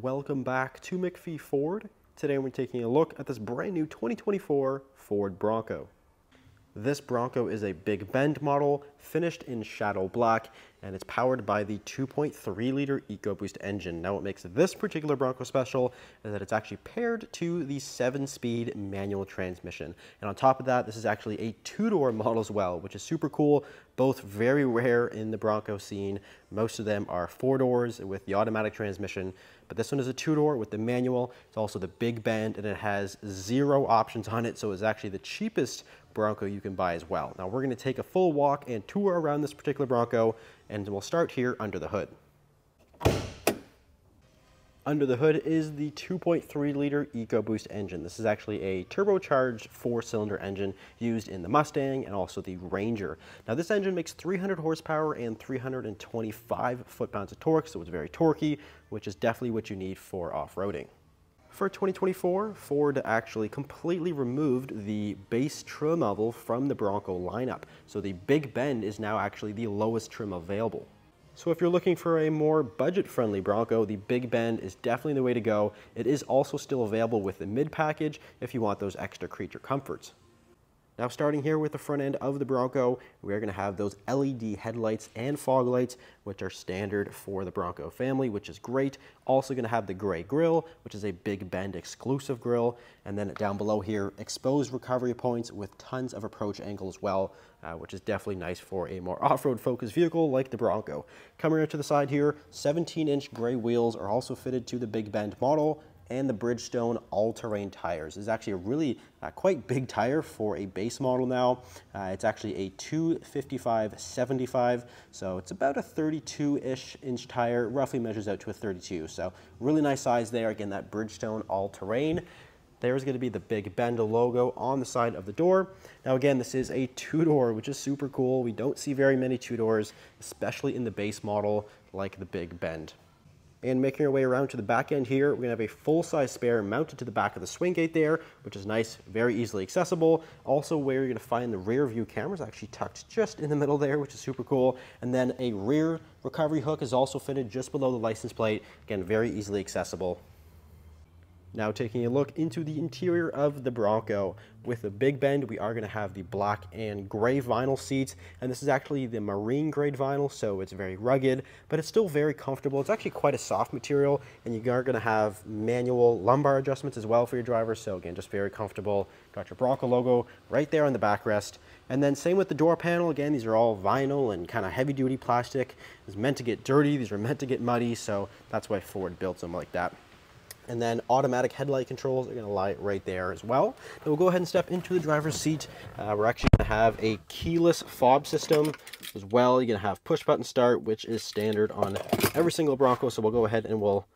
Welcome back to McPhee Ford. Today we're taking a look at this brand new 2024 Ford Bronco. This Bronco is a big bend model, finished in shadow black, and it's powered by the 2.3 liter EcoBoost engine. Now what makes this particular Bronco special is that it's actually paired to the 7-speed manual transmission. And on top of that, this is actually a 2-door model as well, which is super cool. Both very rare in the Bronco scene. Most of them are 4 doors with the automatic transmission, but this one is a 2-door with the manual. It's also the big bend, and it has 0 options on it, so it's actually the cheapest Bronco you can buy as well. Now we're going to take a full walk and tour around this particular Bronco, and we'll start here under the hood. Under the hood is the 2.3 liter EcoBoost engine. This is actually a turbocharged 4-cylinder engine used in the Mustang and also the Ranger. Now this engine makes 300 horsepower and 325 foot-pounds of torque, so it's very torquey, which is definitely what you need for off-roading. For 2024, Ford actually completely removed the base trim level from the Bronco lineup. So the big bend is now actually the lowest trim available. So if you're looking for a more budget-friendly Bronco, the big bend is definitely the way to go. It is also still available with the mid package if you want those extra creature comforts. Now starting here with the front end of the Bronco, we are going to have those LED headlights and fog lights, which are standard for the Bronco family, which is great. Also going to have the gray grille, which is a big bend exclusive grille. And then down below here, exposed recovery points with tons of approach angle as well, which is definitely nice for a more off-road focused vehicle like the Bronco. Coming around to the side here, 17-inch gray wheels are also fitted to the big bend model, and the Bridgestone all-terrain tires. This is actually a really quite big tire for a base model now. It's actually a 255/75, so it's about a 32-ish inch tire, roughly measures out to a 32. So really nice size there. Again, that Bridgestone all-terrain. There's going to be the big bend logo on the side of the door. Now again, this is a 2-door, which is super cool. We don't see very many 2-doors, especially in the base model like the big bend. And making our way around to the back end here, we're going to have a full-size spare mounted to the back of the swing gate there, which is nice, very easily accessible. Also where you're going to find the rear view cameras actually tucked just in the middle there, which is super cool. And then a rear recovery hook is also fitted just below the license plate. Again, very easily accessible. Now taking a look into the interior of the Bronco. With the big bend, we are going to have the black and gray vinyl seats, and this is actually the marine grade vinyl, so it's very rugged, but it's still very comfortable. It's actually quite a soft material, and you are going to have manual lumbar adjustments as well for your driver, so again, just very comfortable. Got your Bronco logo right there on the backrest. And then same with the door panel. Again, these are all vinyl and kind of heavy duty plastic. It's meant to get dirty, these are meant to get muddy, so that's why Ford built them like that. And then automatic headlight controls are going to lie right there as well. Now we'll go ahead and step into the driver's seat. We're actually going to have a keyless fob system as well. You're going to have push button start, which is standard on every single Bronco. So we'll go ahead and we'll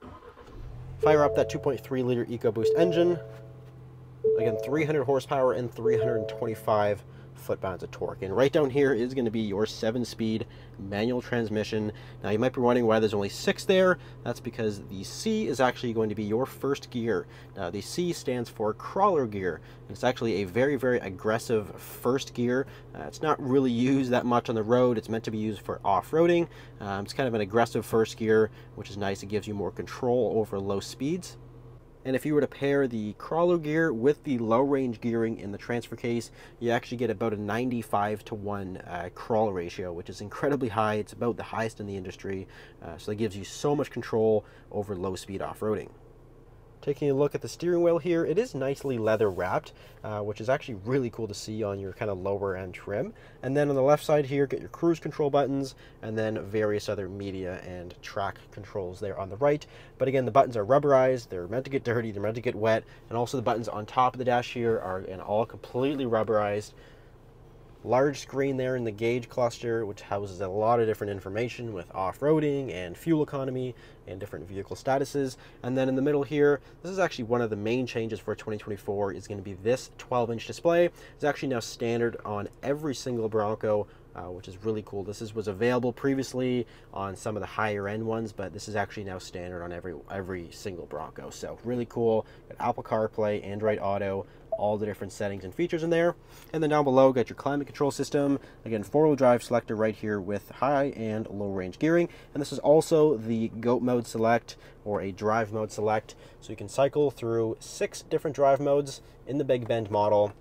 fire up that 2.3 liter EcoBoost engine. Again, 300 horsepower and 325 foot-pounds of torque. And right down here is going to be your 7-speed manual transmission. Now you might be wondering why there's only 6 there. That's because the C is actually going to be your first gear. Now the C stands for crawler gear. It's actually a very, very aggressive first gear. It's not really used that much on the road. It's meant to be used for off-roading. It's kind of an aggressive first gear, which is nice. It gives you more control over low speeds. And if you were to pair the crawler gear with the low range gearing in the transfer case, you actually get about a 95:1 crawl ratio, which is incredibly high. It's about the highest in the industry. So that gives you so much control over low speed off-roading. Taking a look at the steering wheel here, it is nicely leather wrapped, which is actually really cool to see on your kind of lower end trim. And then on the left side here, get your cruise control buttons, and then various other media and track controls there on the right. But again, the buttons are rubberized, they're meant to get dirty, they're meant to get wet, and also the buttons on top of the dash here are all completely rubberized. Large screen there in the gauge cluster, which houses a lot of different information with off-roading and fuel economy and different vehicle statuses. And then in the middle here, this is actually one of the main changes for 2024 is going to be this 12-inch display. It's actually now standard on every single Bronco, which is really cool. This was available previously on some of the higher end ones, but this is actually now standard on every single Bronco. So really cool. Got Apple CarPlay, Android Auto, all the different settings and features in there. And then down below, got your climate control system. Again, 4-wheel drive selector right here with high and low range gearing. And this is also the GOAT mode select, or a drive mode select. So you can cycle through 6 different drive modes in the Big Bend model.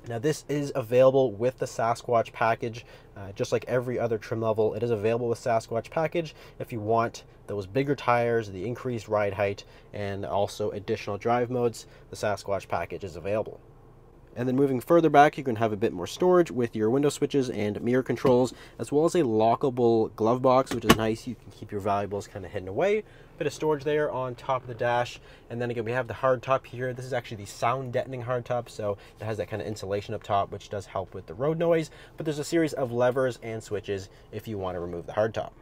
Now this is available with the Sasquatch package, just like every other trim level. It is available with Sasquatch package if you want those bigger tires, the increased ride height, and also additional drive modes. The Sasquatch package is available. And then moving further back, you can have a bit more storage with your window switches and mirror controls, as well as a lockable glove box, which is nice. You can keep your valuables kind of hidden away. Bit of storage there on top of the dash. And then again, we have the hard top here. This is actually the sound deadening hard top, so it has that kind of insulation up top, which does help with the road noise. But there's a series of levers and switches if you want to remove the hard top.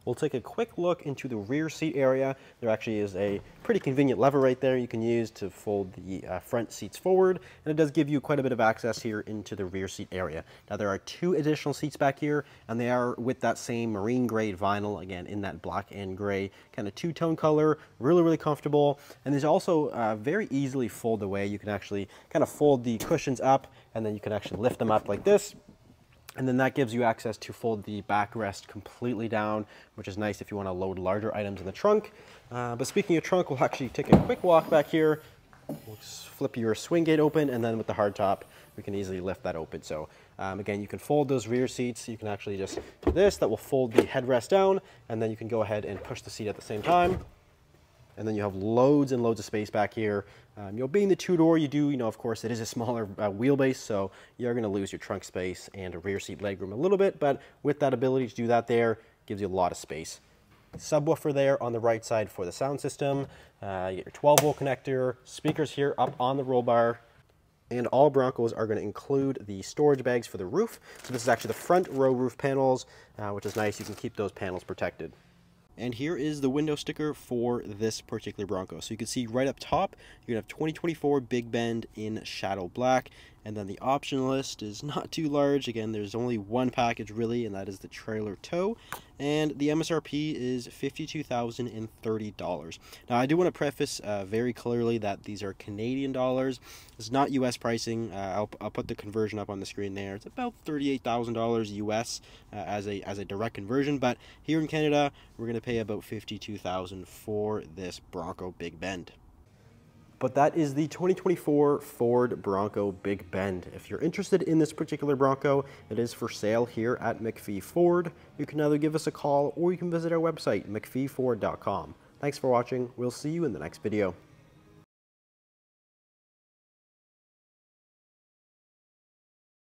We'll take a quick look into the rear seat area. There actually is a pretty convenient lever right there you can use to fold the front seats forward, and it does give you quite a bit of access here into the rear seat area. Now there are 2 additional seats back here, and they are with that same marine grade vinyl, again in that black and gray kind of 2-tone color. Really comfortable, and these also very easily fold away. You can actually kind of fold the cushions up, and then you can actually lift them up like this. And then that gives you access to fold the backrest completely down, which is nice if you want to load larger items in the trunk. But speaking of trunk, we'll actually take a quick walk back here. We'll just flip your swing gate open, and then with the hard top, we can easily lift that open. So again, you can fold those rear seats. You can actually just do this. That will fold the headrest down, and then you can go ahead and push the seat at the same time. And then you have loads and loads of space back here. Being the 2-door, you do, of course, it is a smaller wheelbase, so you're going to lose your trunk space and a rear seat legroom a little bit, but with that ability to do that there, gives you a lot of space. Subwoofer there on the right side for the sound system. You get your 12-volt connector, speakers here up on the roll bar, and all Broncos are going to include the storage bags for the roof. So this is actually the front row roof panels, which is nice. You can keep those panels protected. And here is the window sticker for this particular Bronco. So you can see right up top, you're going to have 2024 Big Bend in Shadow Black. And then the option list is not too large. Again, there's only one package really, and that is the trailer tow. And the MSRP is $52,030. Now, I do want to preface very clearly that these are Canadian dollars. It's not US pricing. I'll put the conversion up on the screen there. It's about $38,000 US as a direct conversion. But here in Canada, we're going to pay about $52,000 for this Bronco Big Bend. But that is the 2024 Ford Bronco Big Bend. If you're interested in this particular Bronco, it is for sale here at McPhee Ford. You can either give us a call or you can visit our website, mcpheeford.com. Thanks for watching. We'll see you in the next video.